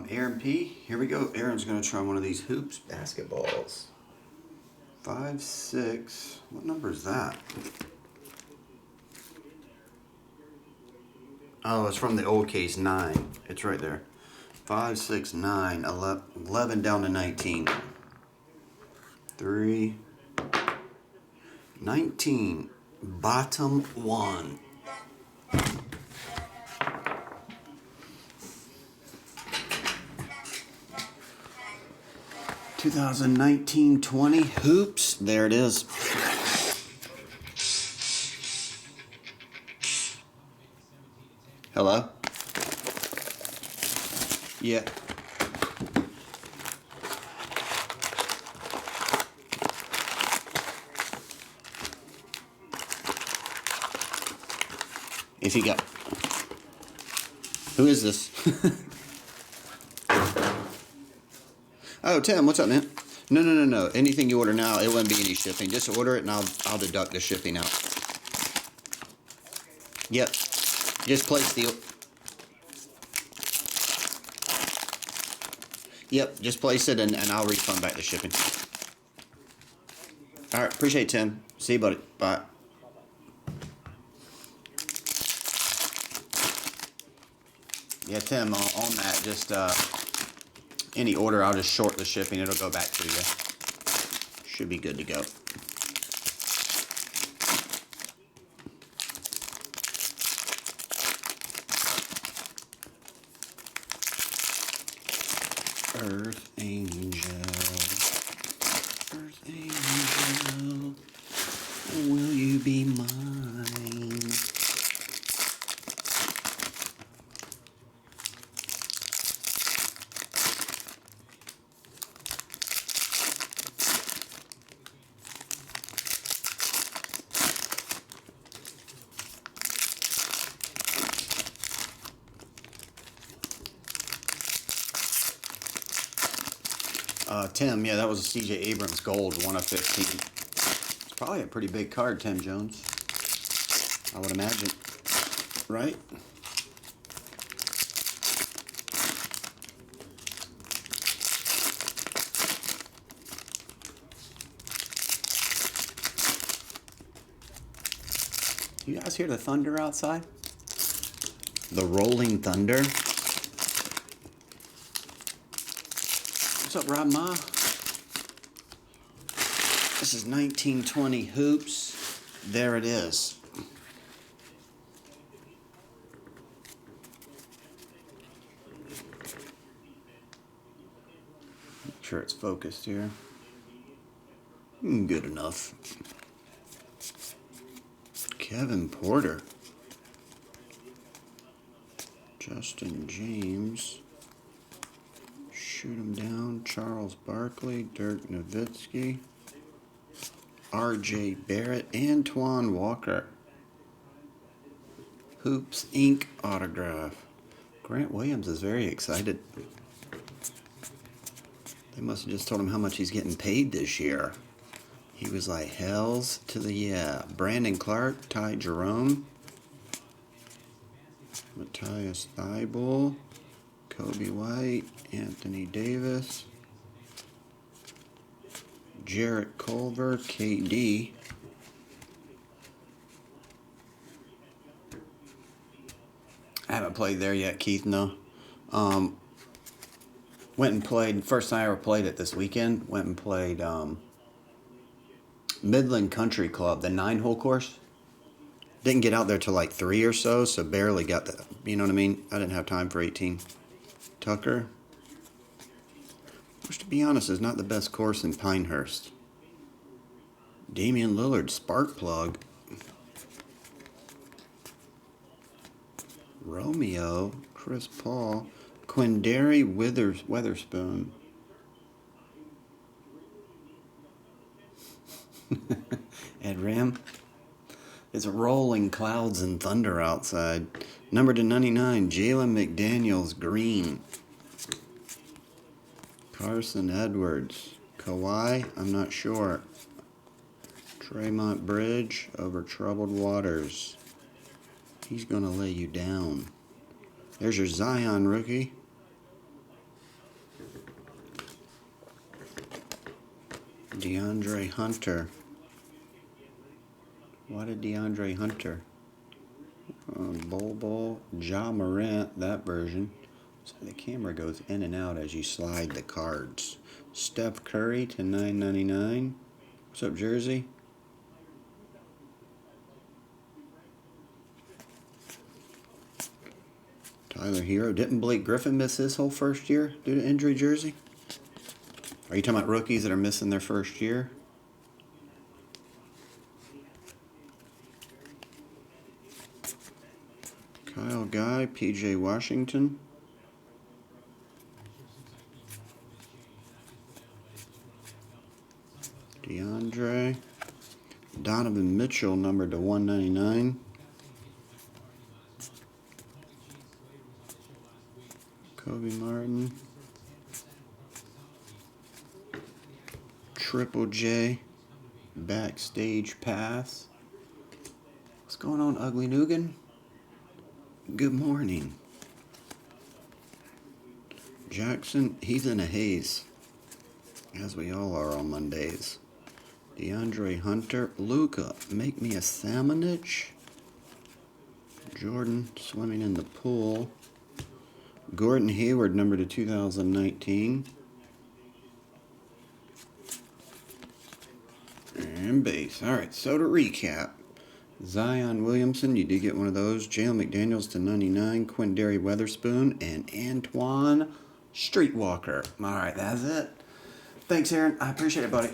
Ehren P. Here we go. Aaron's going to try one of these hoops basketballs. 5, 6. What number is that? Oh, it's from the old case. 9. It's right there. 5, 6, 9. 11 down to 19. 3. 19. Bottom 1. (2019-20) hoops. There it is. Hello? Yeah. If you got... Who is this? Oh, Tim, what's up, man? No. Anything you order now, it wouldn't be any shipping. Just order it and I'll deduct the shipping out. Yep. Just place the... Yep, just place it and I'll refund back the shipping. Alright, appreciate it, Tim. See you, buddy. Bye. Yeah, Tim, on that, just any order, I'll just short the shipping. It'll go back to you. Should be good to go. Earth Angel, Earth Angel, will you be mine? Tim, yeah, that was a C.J. Abrams Gold, 1 of 15. It's probably a pretty big card, Tim Jones. I would imagine. Right? You guys hear the thunder outside? The rolling thunder? What's up, Rob Ma? This is 1920 hoops. There it is. Make sure it's focused here. Good enough. Kevin Porter. Justin James. Shoot him down. Charles Barkley, Dirk Nowitzki, R.J. Barrett, Antoine Walker. Hoops Inc. autograph. Grant Williams is very excited. They must have just told him how much he's getting paid this year. He was like, hells to the yeah. Brandon Clark, Ty Jerome, Matthias Thybulle, Kobe White, Anthony Davis, Jarrett Culver, KD. I haven't played there yet, Keith, no. Went and played, first time I ever played it this weekend, went and played Midland Country Club, the 9-hole course. Didn't get out there till like 3 or so barely got the, you know what I mean? I didn't have time for 18. Tucker, which to be honest is not the best course in Pinehurst. Damian Lillard, spark plug. Romeo, Chris Paul, Quindary Weatherspoon. Ed Ram. It's rolling clouds and thunder outside. Number to 99, Jalen McDaniels, green. Carson Edwards. Kawhi, I'm not sure. Tremont Bridge, over troubled waters. He's going to lay you down. There's your Zion rookie. DeAndre Hunter. Why did DeAndre Hunter? Bol Ja Morant, that version. So the camera goes in and out as you slide the cards. Steph Curry to $9.99. What's up, Jersey? Tyler Hero. Didn't Blake Griffin miss his whole first year due to injury, Jersey? Are you talking about rookies that are missing their first year? Kyle Guy, PJ Washington. DeAndre. Donovan Mitchell, numbered to 199. Kobe Martin. Triple J. Backstage pass. What's going on, Ugly Nugan? Good morning. Jackson, he's in a haze, as we all are on Mondays. DeAndre Hunter. Luca, make me a sandwich. Jordan, swimming in the pool. Gordon Hayward, number to 2019. And base. Alright, so to recap. Zion Williamson, you did get one of those. Jalen McDaniels to 99. Quindary Weatherspoon. And Antoine Streetwalker. Alright, that's it. Thanks, Ehren. I appreciate it, buddy.